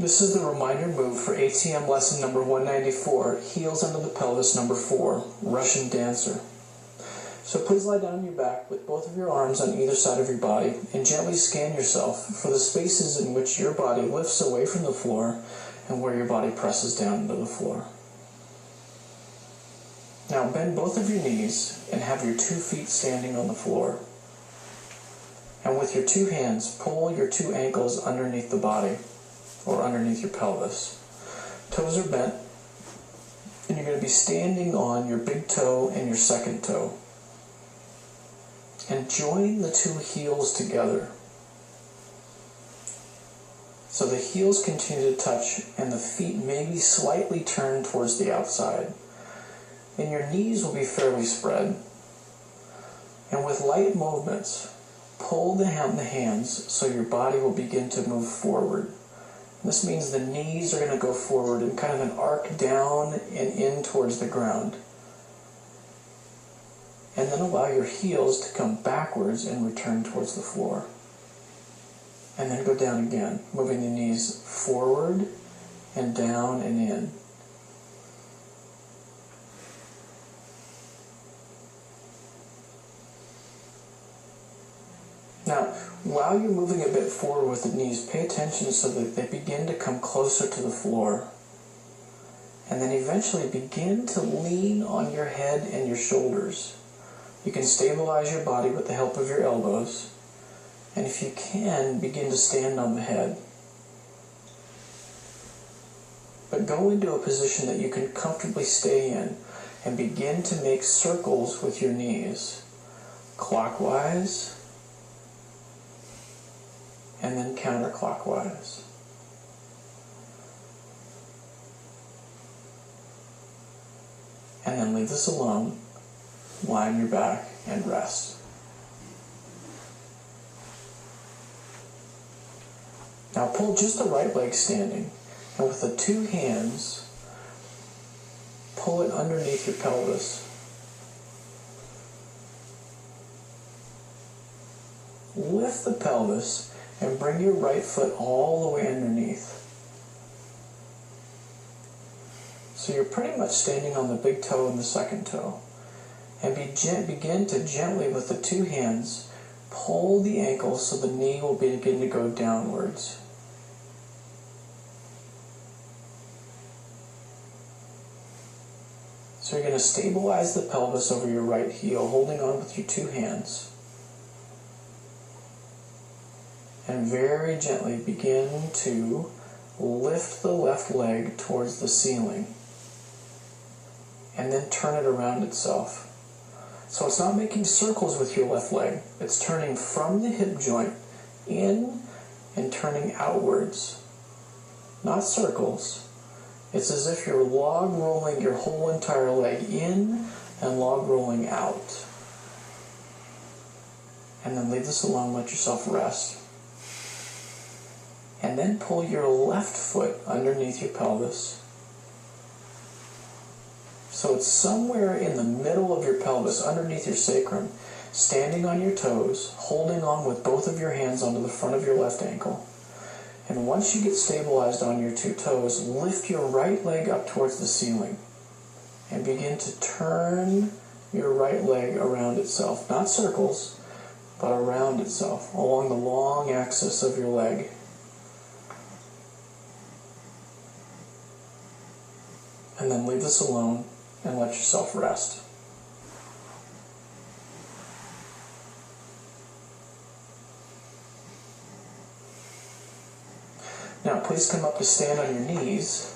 This is the reminder move for ATM lesson number 194, heels under the pelvis number 4, Russian dancer. So please lie down on your back with both of your arms on either side of your body and gently scan yourself for the spaces in which your body lifts away from the floor and where your body presses down into the floor. Now bend both of your knees and have your 2 feet standing on the floor. And with your 2 hands, pull your 2 ankles underneath the body, or underneath your pelvis. Toes are bent, and you're going to be standing on your big toe and your second toe. And join the 2 heels together. So the heels continue to touch, and the feet may be slightly turned towards the outside. And your knees will be fairly spread. And with light movements, pull the hands so your body will begin to move forward. This means the knees are going to go forward in kind of an arc down and in towards the ground. And then allow your heels to come backwards and return towards the floor. And then go down again, moving the knees forward and down and in. Now, while you're moving a bit forward with the knees, pay attention so that they begin to come closer to the floor. And then eventually begin to lean on your head and your shoulders. You can stabilize your body with the help of your elbows. And if you can, begin to stand on the head. But go into a position that you can comfortably stay in and begin to make circles with your knees. Clockwise. And then counterclockwise. And then leave this alone, lie on your back, and rest. Now pull just the right leg standing, and with the 2 hands, pull it underneath your pelvis. Lift the pelvis and bring your right foot all the way underneath. So you're pretty much standing on the big toe and the second toe. And begin to gently, with the 2 hands, pull the ankle so the knee will begin to go downwards. So you're going to stabilize the pelvis over your right heel, holding on with your 2 hands. And very gently begin to lift the left leg towards the ceiling. And then turn it around itself. So it's not making circles with your left leg. It's turning from the hip joint in and turning outwards. Not circles. It's as if you're log rolling your whole entire leg in and log rolling out. And then leave this alone, let yourself rest. And then pull your left foot underneath your pelvis. So it's somewhere in the middle of your pelvis, underneath your sacrum, standing on your toes, holding on with both of your hands onto the front of your left ankle. And once you get stabilized on your 2 toes, lift your right leg up towards the ceiling. And begin to turn your right leg around itself. Not circles, but around itself, along the long axis of your leg. And then leave this alone and let yourself rest. Now please come up to stand on your knees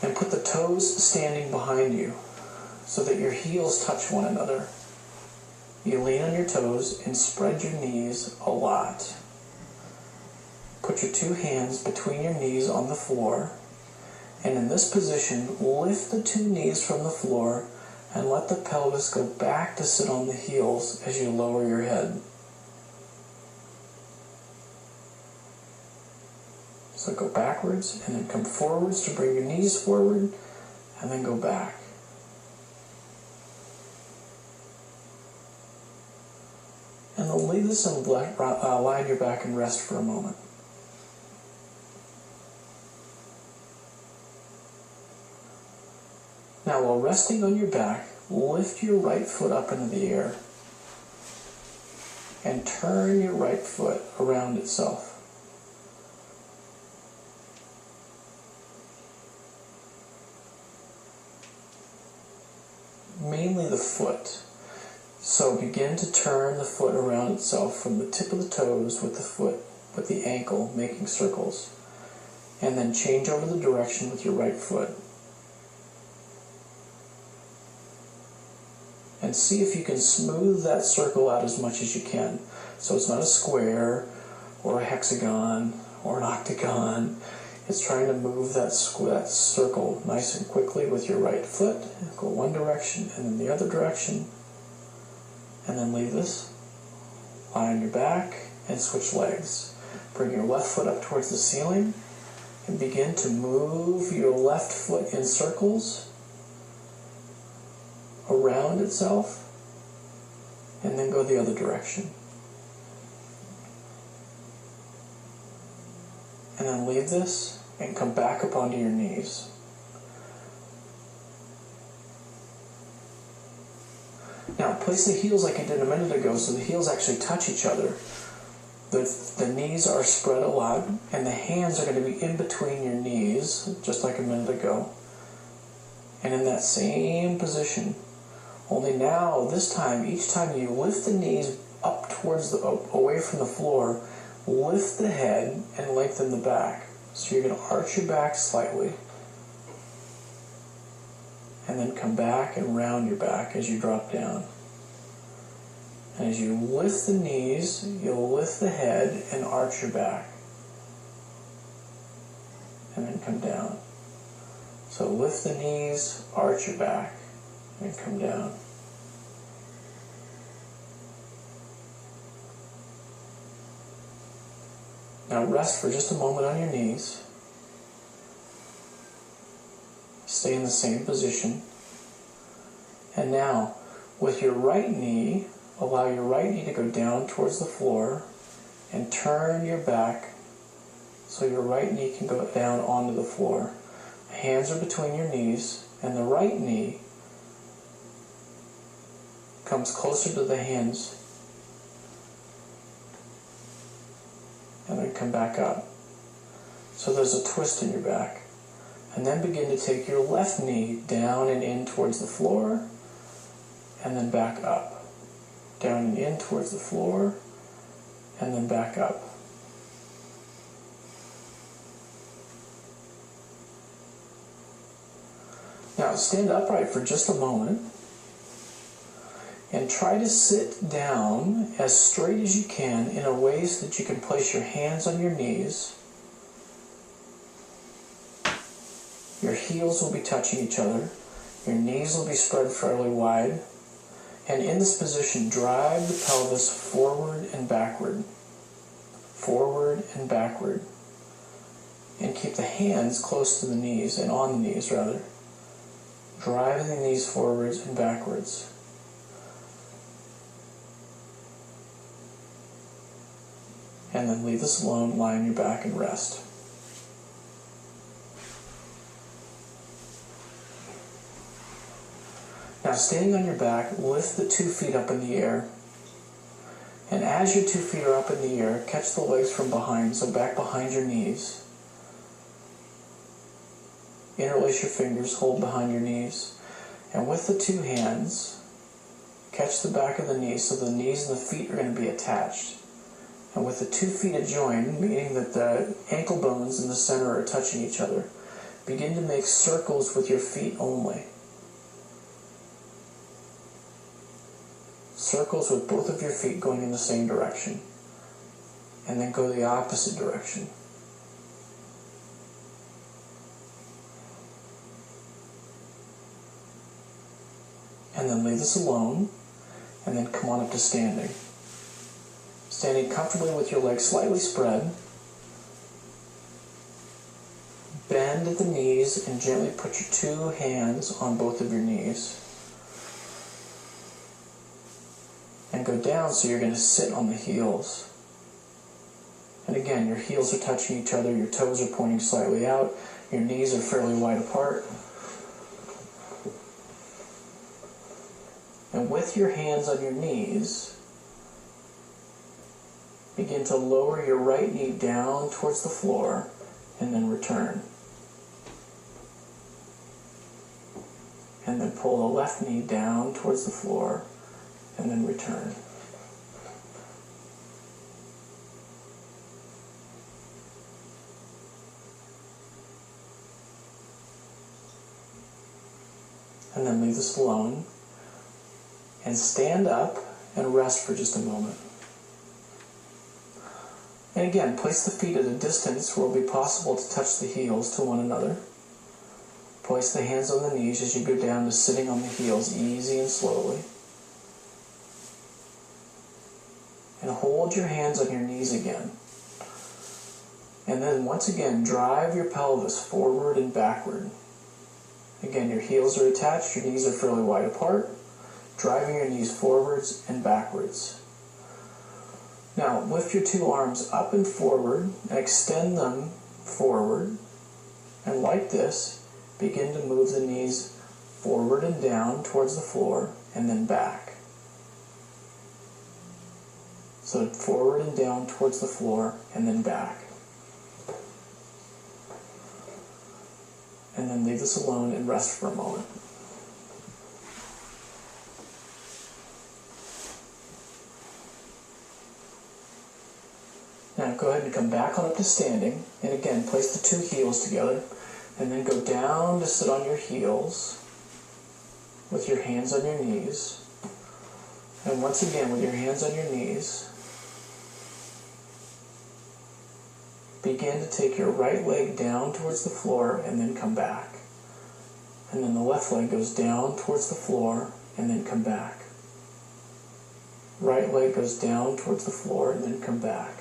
and put the toes standing behind you so that your heels touch one another. You lean on your toes and spread your knees a lot. Put your 2 hands between your knees on the floor. And in this position, lift the 2 knees from the floor and let the pelvis go back to sit on the heels as you lower your head. So go backwards and then come forwards to bring your knees forward and then go back. And then leave this and lie on your back and rest for a moment. Now, while resting on your back, lift your right foot up into the air and turn your right foot around itself. Mainly the foot. So begin to turn the foot around itself from the tip of the toes with the foot, with the ankle, making circles. And then change over the direction with your right foot. And see if you can smooth that circle out as much as you can. So it's not a square or a hexagon or an octagon. It's trying to move that circle nice and quickly with your right foot. Go one direction and then the other direction. And then leave this. Lie on your back and switch legs. Bring your left foot up towards the ceiling and begin to move your left foot in circles around itself, and then go the other direction. And then leave this and come back up onto your knees. Now place the heels like you did a minute ago so the heels actually touch each other. The knees are spread a lot and the hands are going to be in between your knees, just like a minute ago. And in that same position, only now, this time, each time you lift the knees up towards away from the floor, lift the head and lengthen the back. So you're going to arch your back slightly. And then come back and round your back as you drop down. And as you lift the knees, you'll lift the head and arch your back. And then come down. So lift the knees, arch your back, and come down. Now rest for just a moment on your knees. Stay in the same position. And now, with your right knee, allow your right knee to go down towards the floor and turn your back so your right knee can go down onto the floor. Hands are between your knees, and the right knee comes closer to the hands, and then come back up. So there's a twist in your back. And then begin to take your left knee down and in towards the floor, and then back up. Down and in towards the floor, and then back up. Now stand upright for just a moment and try to sit down as straight as you can in a way so that you can place your hands on your knees. Your heels will be touching each other. Your knees will be spread fairly wide. And in this position, drive the pelvis forward and backward. Forward and backward. And keep the hands close to the knees, and on the knees rather. Driving the knees forwards and backwards. And then leave this alone, lie on your back and rest. Now standing on your back, lift the 2 feet up in the air. And as your 2 feet are up in the air, catch the legs from behind, so back behind your knees. Interlace your fingers, hold behind your knees. And with the 2 hands, catch the back of the knees so the knees and the feet are going to be attached. And with the 2 feet adjoined, meaning that the ankle bones in the center are touching each other, begin to make circles with your feet only. Circles with both of your feet going in the same direction. And then go the opposite direction. And then leave this alone, and then come on up to standing. Standing comfortably with your legs slightly spread. Bend at the knees and gently put your 2 hands on both of your knees. And go down so you're going to sit on the heels. And again, your heels are touching each other, your toes are pointing slightly out, your knees are fairly wide apart. And with your hands on your knees, begin to lower your right knee down towards the floor and then return. And then pull the left knee down towards the floor and then return. And then leave this alone and stand up and rest for just a moment. And again, place the feet at a distance where it will be possible to touch the heels to one another. Place the hands on the knees as you go down to sitting on the heels, easy and slowly. And hold your hands on your knees again. And then once again, drive your pelvis forward and backward. Again, your heels are attached, your knees are fairly wide apart, driving your knees forwards and backwards. Now, lift your two arms up and forward and extend them forward. And like this, begin to move the knees forward and down towards the floor and then back. So forward and down towards the floor and then back. And then leave this alone and rest for a moment. Now go ahead and come back on up to standing, and again place the two heels together, and then go down to sit on your heels with your hands on your knees. And once again with your hands on your knees, begin to take your right leg down towards the floor and then come back. And then the left leg goes down towards the floor and then come back. Right leg goes down towards the floor and then come back.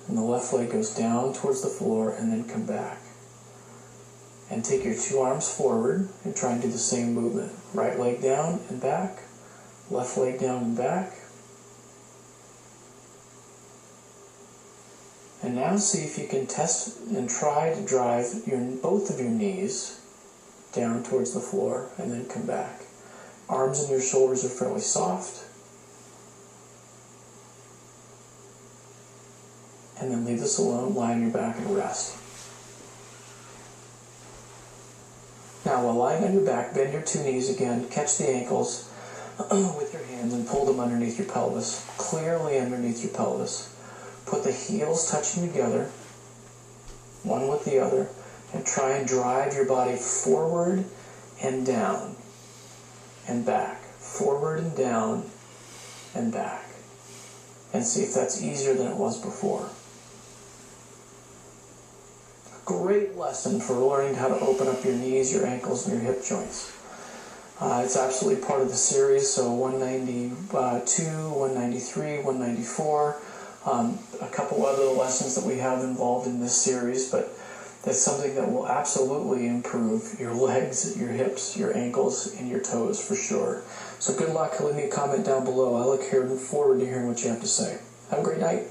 And the left leg goes down towards the floor and then come back. And take your two arms forward and try and do the same movement. Right leg down and back. Left leg down and back. And now see if you can test and try to drive both of your knees down towards the floor and then come back. Arms and your shoulders are fairly soft. And then leave this alone, lie on your back and rest. Now while lying on your back, bend your two knees again, catch the ankles with your hands and pull them underneath your pelvis, clearly underneath your pelvis. Put the heels touching together, one with the other, and try and drive your body forward and down and back, forward and down and back. And see if that's easier than it was before. Great lesson for learning how to open up your knees, your ankles, and your hip joints. It's absolutely part of the series, so 192, 193, 194, a couple other lessons that we have involved in this series, but that's something that will absolutely improve your legs, your hips, your ankles, and your toes for sure. So good luck. Leave me a comment down below. I look forward to hearing what you have to say. Have a great night.